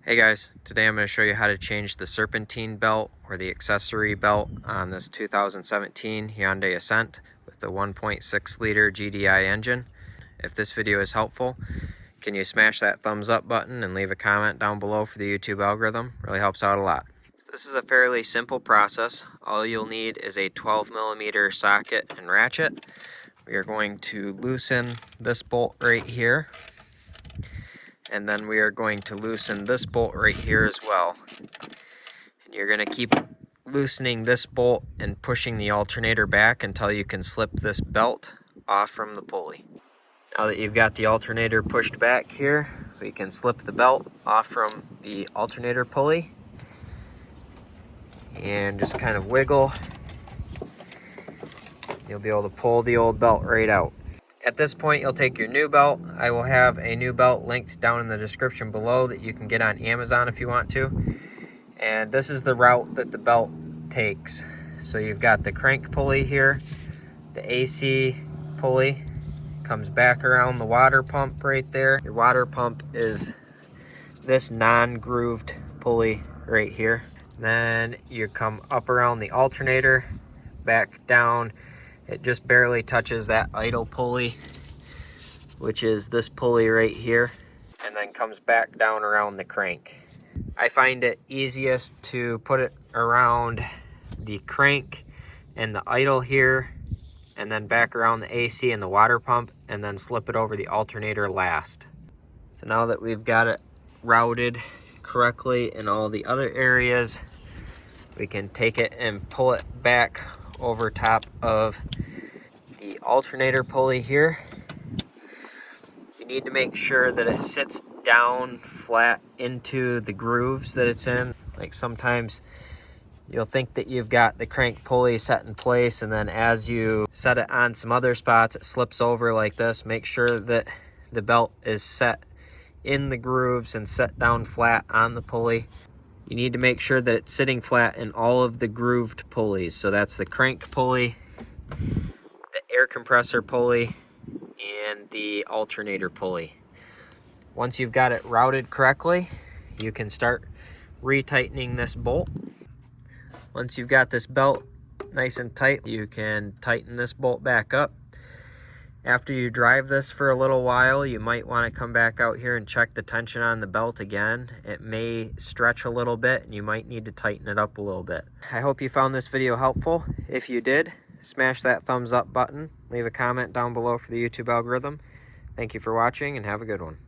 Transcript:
Hey guys, today I'm going to show you how to change the Serpentine belt or the accessory belt on this 2017 Hyundai Accent with the 1.6 liter GDI engine. If this video is helpful, can you smash that thumbs up button and leave a comment down below for the YouTube algorithm? Really helps out a lot. This is a fairly simple process. All you'll need is a 12mm socket and ratchet. We are going to loosen this bolt right here. And then we are going to loosen this bolt right here as well. And you're going to keep loosening this bolt and pushing the alternator back until you can slip this belt off from the pulley. Now that you've got the alternator pushed back here, we can slip the belt off from the alternator pulley and just kind of wiggle. You'll be able to pull the old belt right out. At this point, you'll take your new belt. I will have a new belt linked down in the description below that you can get on Amazon if you want to. And this is the route that the belt takes. So you've got the crank pulley here, the AC pulley comes back around the water pump right there. Your water pump is this non-grooved pulley right here. Then you come up around the alternator, back down. It just barely touches that idle pulley, which is this pulley right here, and then comes back down around the crank. I find it easiest to put it around the crank and the idle here, and then back around the AC and the water pump, and then slip it over the alternator last. So now that we've got it routed correctly in all the other areas, we can take it and pull it back over top of the alternator pulley here. You need to make sure that it sits down flat into the grooves that it's in. Like sometimes you'll think that you've got the crank pulley set in place, and then as you set it on some other spots, it slips over like this. Make sure that the belt is set in the grooves and set down flat on the pulley. You need to make sure that it's sitting flat in all of the grooved pulleys. So that's the crank pulley, the air compressor pulley, and the alternator pulley. Once you've got it routed correctly, you can start retightening this bolt. Once you've got this belt nice and tight, you can tighten this bolt back up. After you drive this for a little while, you might want to come back out here and check the tension on the belt again. It may stretch a little bit and you might need to tighten it up a little bit. I hope you found this video helpful. If you did, smash that thumbs up button. Leave a comment down below for the YouTube algorithm. Thank you for watching and have a good one.